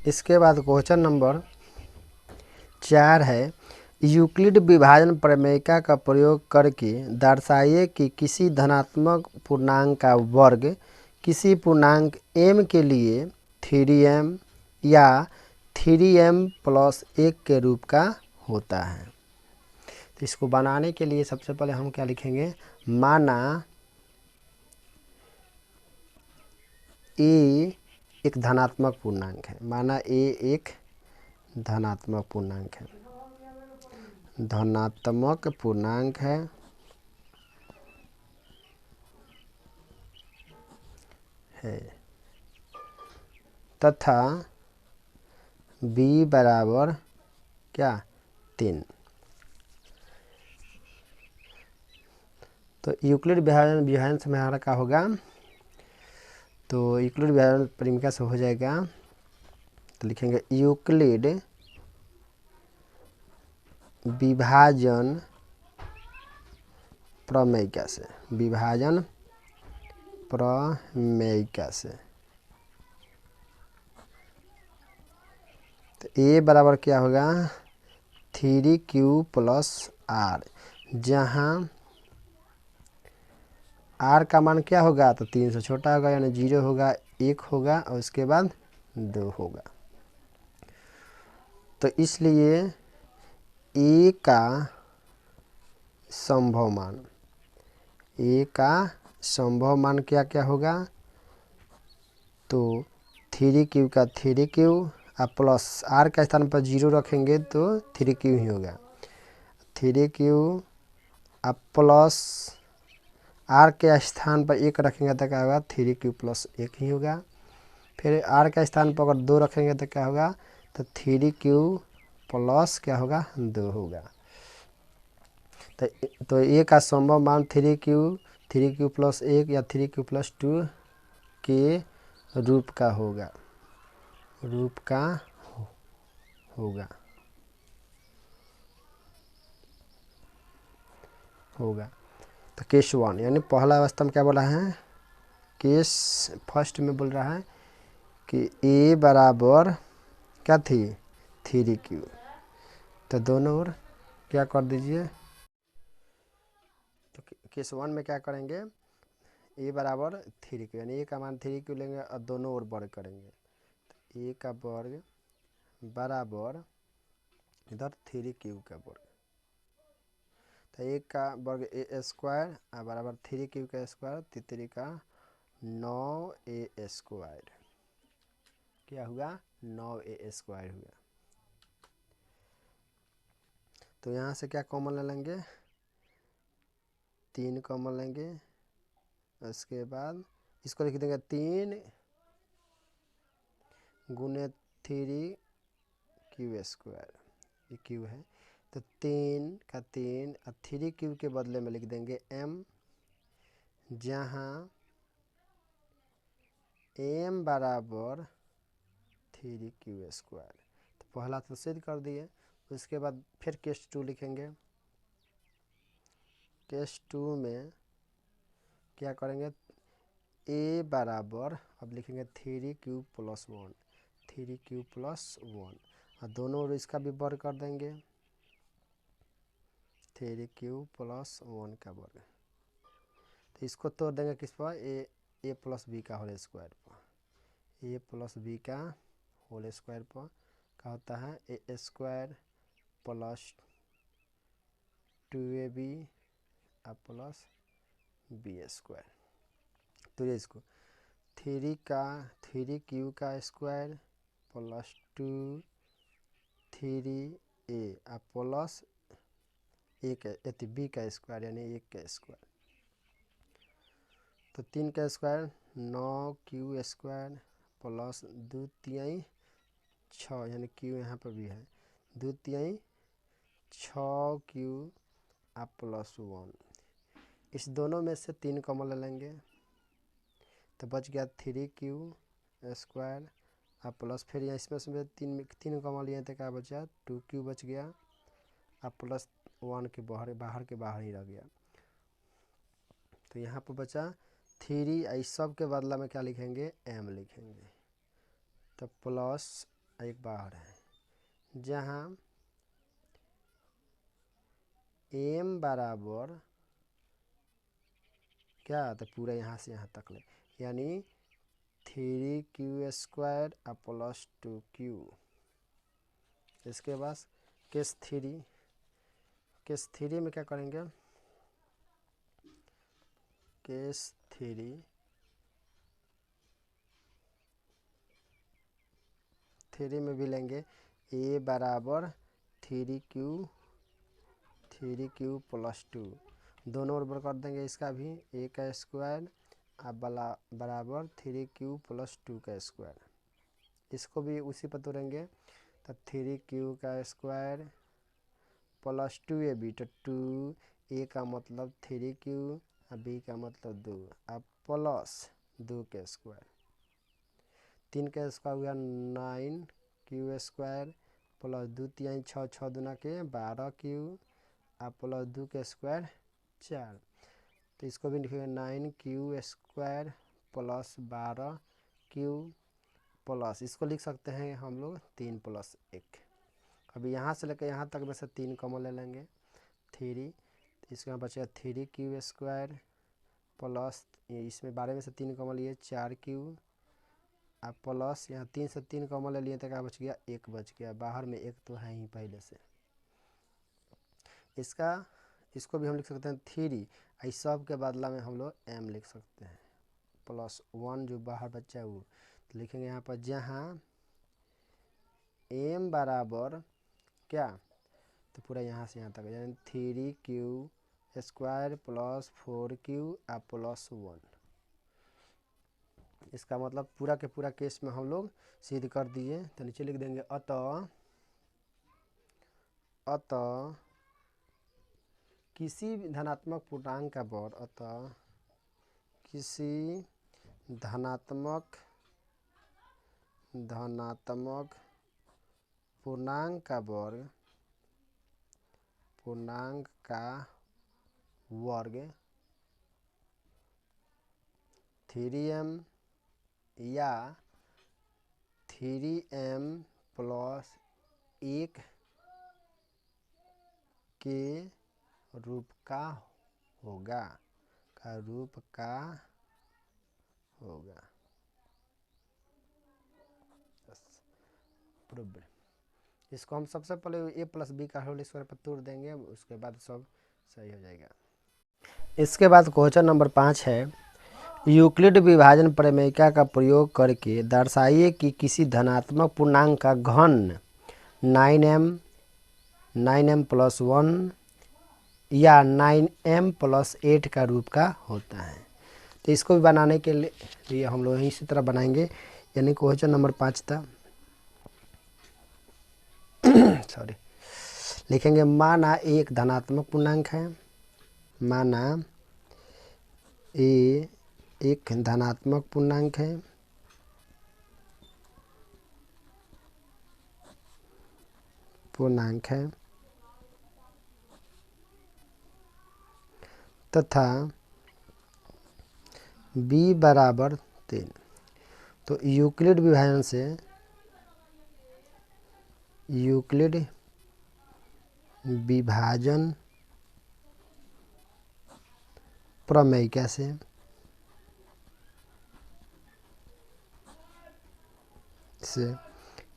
इसके बाद question number 4 है, यूक्लिड विभाजन प्रमेय का प्रयोग करके दर्शाइए कि किसी धनात्मक पूर्णांक का वर्ग किसी पूर्णांक m के लिए 3m या 3m प्लस 1 के रूप का होता है। तो इसको बनाने के लिए सबसे पहले हम क्या लिखेंगे, माना a एक धनात्मक पूर्णांक है, माना a एक धनात्मक पूर्णांक है, धनात्मक पूर्णांक है तथा b बराबर क्या 3। तो यूक्लिड विभाजन से हमारा क्या होगा, तो यूक्लिड विभाजन परिमिका से हो जाएगा, तो लिखेंगे यूक्लिड विभाजन प्रमेयिका से, विभाजन प्रमेयिका से। तो a बराबर क्या होगा 3q प्लस r, जहाँ r का मान क्या होगा, तो 3 से छोटा होगा, यानी 0 होगा, 1 होगा और उसके बाद 2 होगा। तो इसलिए a का संभव मान, a का संभव मान क्या क्या होगा, तो 3q का 3q और प्लस r का स्थान पर 0 रखेंगे तो 3q ही होगा, 3q और प्लस r के स्थान पर 1 रखेंगे तो क्या होगा 3q प्लस 1 ही होगा। फिर r के स्थान पर अगर 2 रखेंगे तो क्या होगा, तो 3q प्लस क्या होगा 2 होगा। तो a का संभव मान 3q प्लस 1 या 3q प्लस 2 के रूप का होगा, तो केस 1 यानी पहला अवस्था में क्या बोला है, केस फर्स्ट में बोल रहा है कि a बराबर क्या थी 3q, तो दोनों ओर क्या कर दीजिए, तो केस 1 में क्या करेंगे, a बराबर 3q यानी a का मान 3q लेंगे और दोनों ओर वर्ग करेंगे, तो a का वर्ग बराबर इधर 3q का वर्ग, तो 1 का वर्ग a स्क्वायर बराबर 3q का स्क्वायर, तितरी का 9a स्क्वायर, क्या हुआ 9a स्क्वायर हुआ। तो यहाँ से क्या कॉमन ले लेंगे, 3 कॉमन लेंगे, उसके बाद इसको लिख देंगे 3 गुने 3q स्क्वायर, ये q है, तो 3 का 3 और 3q के बदले में लिख देंगे m, जहाँ m बराबर 3q स्क्वायर। तो पहला तो सिद्ध कर दिए, उसके बाद फिर केस 2 लिखेंगे, केस 2 में क्या करेंगे, a बराबर अब लिखेंगे 3q प्लस 1, 3q प्लस 1 और दोनों ओर इसका भी वर्ग कर देंगे, 3q प्लस 1 का वर्ग। तो इसको तोड़ देंगे किस पर, a प्लस बी का होल स्क्वायर पर, a प्लस बी का होल स्क्वायर पर क्या होता है a square plus 2ab plus B square. तो ये इसको 3q का square plus 2 3a plus 1 B का स्क्वायर यानी 1 का स्क्वायर, तो 3 का स्क्वायर 9q स्क्वायर प्लस 2 तिहाई 6 यानी q यहाँ पर भी है 2 तिहाई 6q प्लस 1, इस दोनों में से 3 कॉमन ले लेंगे, तो बच गया 3q स्क्वायर प्लस फिर यहाँ इसमें से तीन कॉमन लिए तो क्या बचा 2q बच गया प्लस 1 के बाहर ही रह गया। तो यहाँ पर बचा 3, इस सब के बदला में क्या लिखेंगे m लिखेंगे, तो प्लस एक बाहर है, जहाँ m बराबर क्या आता है पूरा यहाँ से यहाँ तक ले, यानी 3q² प्लस 2q। इसके बाद केस 3 में क्या करेंगे, केस 3 में भी लेंगे a बराबर 3q प्लस 2, दोनों बराबर कर देंगे इसका भी, a का स्क्वायर अब बराबर 3q प्लस 2 का स्क्वायर। इसको भी उसी पर तोड़ेंगे तो 3q का स्क्वायर प्लस 2ab, तो 2a का मतलब 3q और b का मतलब 2, अब प्लस 2 का स्क्वायर, 3 का स्क्वायर हुआ 9q² प्लस 2 3 6 6 दूना के 12q और प्लस 2 का स्क्वायर 4, तो इसको भी लिखेंगे 9q² प्लस 12q प्लस, इसको लिख सकते हैं हम लोग 3 + 1। अभी यहाँ से लेकर यहाँ तक में से 3 कॉमन ले लेंगे 3, तो इसके यहाँ बचेगा 3q² प्लस, इसमें 12 में से 3 कॉमन लिए 4q अब प्लस यहाँ 3 से 3 कॉमन ले लिए तो क्या बच गया 1 बच गया, बाहर में 1 तो है ही पहले से। इसको भी हम लिख सकते हैं 3, इस सब के बदला में हम लोग m लिख सकते हैं प्लस 1 जो बाहर बच्चा है वो, तो लिखेंगे यहाँ पर जहाँ m बराबर क्या, तो पूरा यहाँ से यहाँ तक यानी 3q² प्लस 4q और प्लस 1। इसका मतलब पूरा के पूरा केस में हम लोग सिद्ध कर दिए, तो नीचे लिख देंगे अतः किसी धनात्मक पूर्णांक का वर्ग, अतः किसी धनात्मक पूर्णांक का वर्ग 3m या 3m प्लस 1 के रूप का होगा प्रूव्ड। इसको हम सबसे पहले a + b का होल स्क्वायर पर तोड़ देंगे, उसके बाद सब सही हो जाएगा। इसके बाद क्वेश्चन नंबर 5 है, यूक्लिड विभाजन प्रमेयिका का प्रयोग करके दर्शाइए कि किसी धनात्मक पूर्णांक का घन 9m + 1 या 9m + 8 का रूप का होता है। तो इसको भी बनाने के लिए हम लोग इसी तरह बनाएंगे, यानी क्वेश्चन नंबर 5 था सॉरी, लिखेंगे माना एक धनात्मक पूर्णांक है, माना ए एक धनात्मक पूर्णांक है तथा b बराबर 3। तो यूक्लिड विभाजन प्रमेयिका से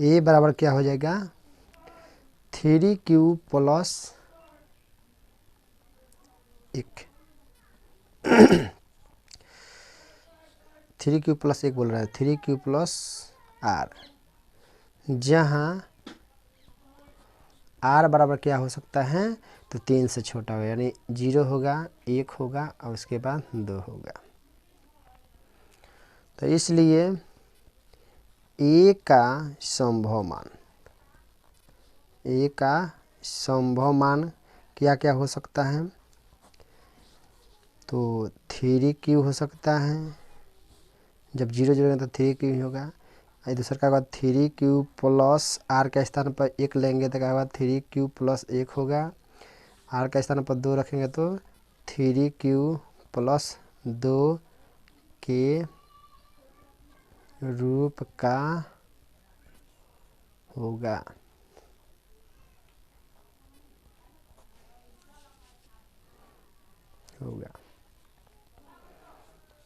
a बराबर क्या हो जाएगा 3q प्लस 1 3q प्लस 1 बोल रहा है, 3q प्लस r, जहाँ r बराबर क्या हो सकता है तो 3 से छोटा होगा, यानी 0 होगा 1 होगा और उसके बाद 2 होगा। तो इसलिए a का संभव मान क्या क्या हो सकता है, तो 3q हो सकता है, जब 0 0 तो 3q ही होगा। दूसरा का बाद 3q प्लस r के स्थान पर 1 लेंगे तो क्या होगा 3q प्लस 1 होगा, r के स्थान पर 2 रखेंगे तो 3q प्लस 2 के रूप का होगा।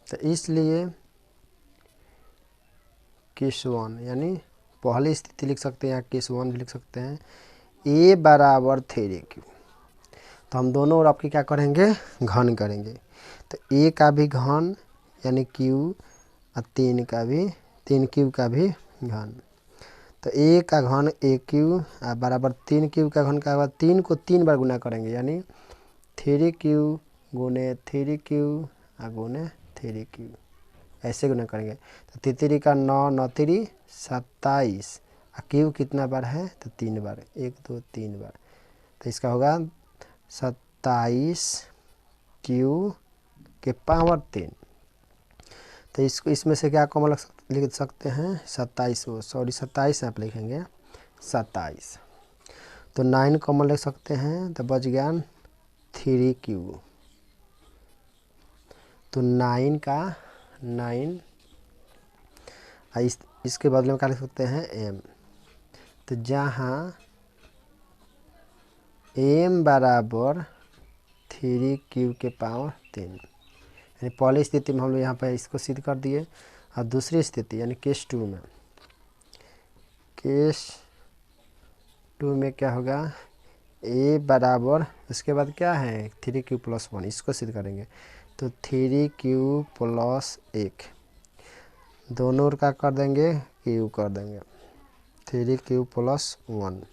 तो इसलिए केस 1 यानी पहली स्थिति लिख सकते हैं, या केस 1 भी लिख सकते हैं, a बराबर 3q। तो हम दोनों ओर आपके क्या करेंगे, घन करेंगे। तो a का भी घन यानी q और 3q का भी घन। तो a का घन aq बराबर 3q का घन का बाद 3 को 3 बार गुना करेंगे, यानी 3q गुने 3q गुने 3q, ऐसे गुना करेंगे। तो 3 का 9, 9 3 27, क्यू कितना बार है, तो 3 बार, 1 2 3 बार। तो इसका होगा 27 क्यू के पावर 3। तो इसको इसमें से क्या कॉमन लिख सकते हैं, 27, सॉरी 27 आप लिखेंगे 27। तो 9 कॉमन लिख सकते हैं, तो बच गया 3q। तो 9 का 9, इसके बदले में क्या लिख सकते हैं, m। तो जहाँ m बराबर 3q के पावर 3, यानी पहली स्थिति में हम लोग यहाँ पर इसको सिद्ध कर दिए। और दूसरी स्थिति यानी केस 2 में, केस 2 में क्या होगा, a बराबर, उसके बाद क्या है 3q + 1, इसको सिद्ध करेंगे। तो 3q + 1 दोनों ओर का कर देंगे, q कर देंगे, 3q + 1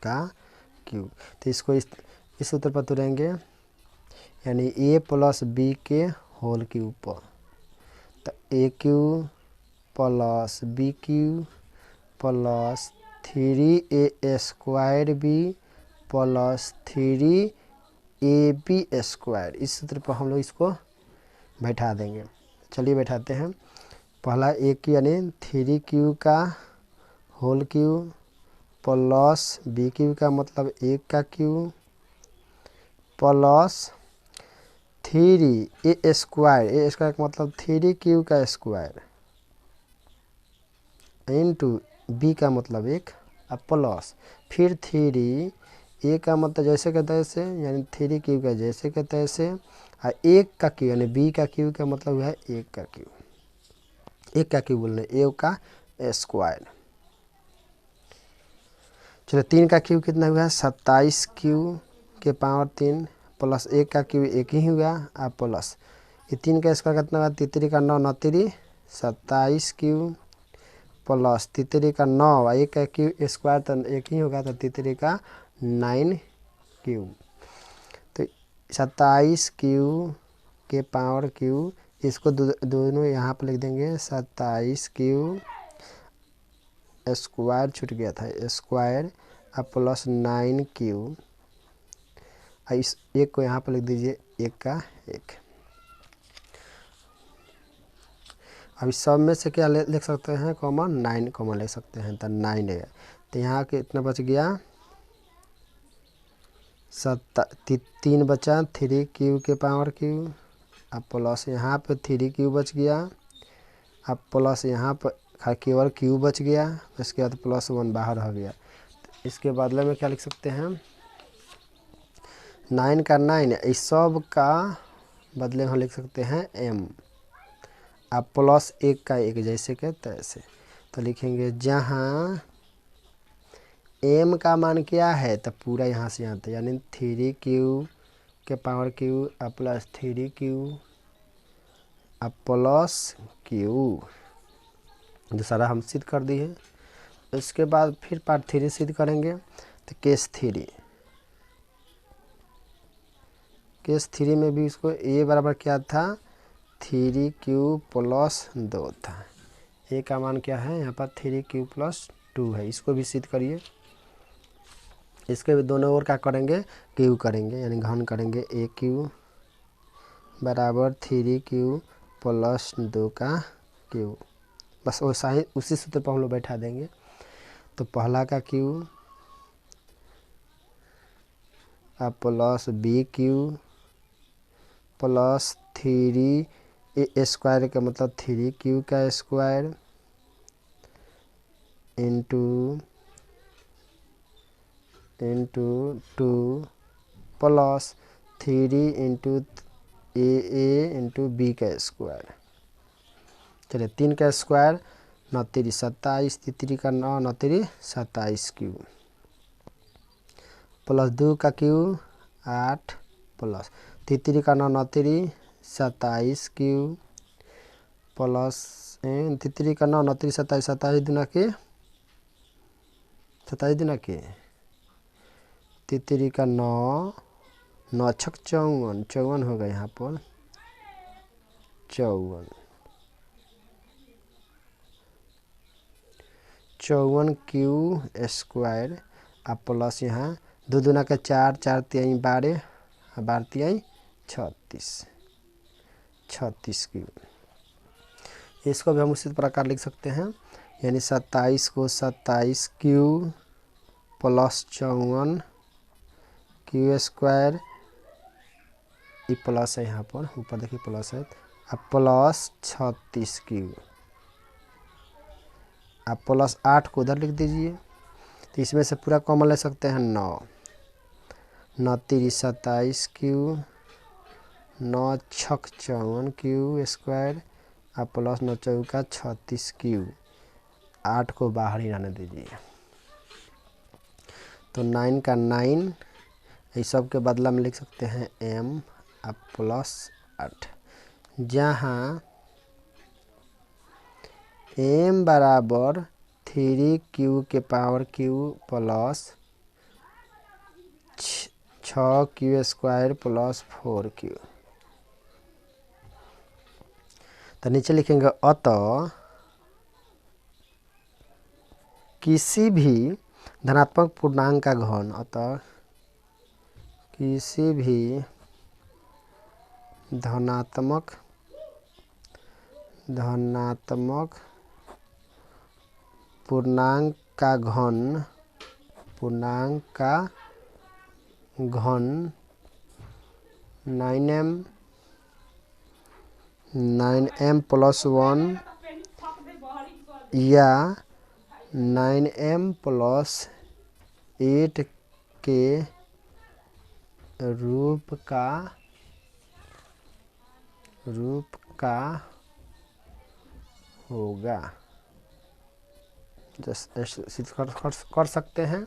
का q। तो इसको इस सूत्र पर तुरेंगे, यानी a + b के होल के ऊपर। तो aq + bq + 3a² + 3ab², इस सूत्र पर हम लोग इसको बैठा देंगे। चलिए बैठाते हैं। पहला aq यानी 3q का होल क्यू प्लस bq का मतलब 1 का क्यू प्लस 3a² का मतलब 3q का स्क्वायर इंटू b का मतलब 1 प्लस फिर 3 a का मतलब जैसे का तैसे, यानी 3q का जैसे का तैसे, और 1 का क्यू यानी b का क्यू का मतलब है 1 का क्यू, 1 का क्यू बोलने, a का स्क्वायर। चलो 3 का क्यू कितना हुआ, 27q के पावर 3 प्लस 1 का क्यू 1 ही हुआ, और प्लस ये 3 का स्क्वायर कितना हुआ, 3 का 9, 9 3 27q प्लस 3 का 9 और 1 का क्यू स्क्वायर तो 1 ही होगा, तो 3 का 9q। तो 27q के पावर q, इसको दोनों यहाँ पर लिख देंगे, 27q स्क्वायर छूट गया था, स्क्वायर अब प्लस 9q, इस एक को यहाँ पर लिख दीजिए 1 का 1। अब इस सब में से क्या लिख सकते हैं कॉमन, 9 कॉमन ले सकते हैं, तो 9 है। तो यहाँ कितना बच गया, 3 बचा, 3q के पावर q, अब प्लस यहाँ पे 3q बच गया, अब प्लस यहाँ पर केवल q बच गया, इसके बाद प्लस 1 बाहर हो गया। तो इसके बदले में क्या लिख सकते हैं, 9 का 9, इस सब का बदले में हम लिख सकते हैं m, अब प्लस 1 का 1 जैसे के तैसे। तो लिखेंगे जहाँ m का मान क्या है, तो पूरा यहाँ से यहाँ तक, यानी 3q के पावर q अब प्लस 3q अब प्लस q, जो सारा हम सिद्ध कर दिए। इसके बाद फिर पार्ट 3 सिद्ध करेंगे। तो केस 3 में भी इसको a बराबर क्या था, 3q + 2 था। a का मान क्या है यहाँ पर, 3q + 2 है, इसको भी सिद्ध करिए। इसके भी दोनों ओर क्या करेंगे, q करेंगे, यानी घन करेंगे, aq बराबर 3q + 2 का q, बस वैसा ही उसी सूत्र पर हम लोग बैठा देंगे। तो पहला का q अब प्लस bq प्लस 3a² का मतलब 3q का स्क्वायर इंटू 2 प्लस 3 इंटू ए इंटू बी का स्क्वायर। चलिए 3 का स्क्वायर 9 3 27, 3 का 9 9 3 27 क्यूब प्लस 2 का क्यूब 8 प्लस 3 का 9 9 3 27 क्यूब प्लस 3 का 9 9 3 27 27 दुना के 27 दुना के 3 का 9 9 छक 54 54 होगा यहाँ पर 54 क्यू स्क्वायर अब प्लस यहाँ 2 दूना का 4 4 3 12 12 3 36 क्यू। इसको भी हम उसी प्रकार लिख सकते हैं, यानी 27 को 27 क्यू प्लस 54 क्यू स्क्वायर, ये प्लस है यहाँ पर ऊपर देखिए प्लस है, अब प्लस 36 क्यू। आप प्लस 8 को उधर लिख दीजिए, तो इसमें से पूरा कॉमन ले सकते हैं 9 9 3 27 क्यू 9 छक 54 क्यू स्क्वायर अब प्लस 9 चौका 36 क्यू। 8 को बाहर ही रहने दीजिए, तो 9 का 9 इस सब के बदला में लिख सकते हैं m अब प्लस 8, जहाँ m बराबर 3q के power q plus 6q square plus 4q। तो नीचे लिखेंगे अतः किसी भी धनात्मक पूर्णांक का घन, अतः किसी भी धनात्मक पूर्णांक का घन 9m प्लस 1 या 9m प्लस 8 के रूप का होगा। जैसे सिद्ध कर सकते हैं।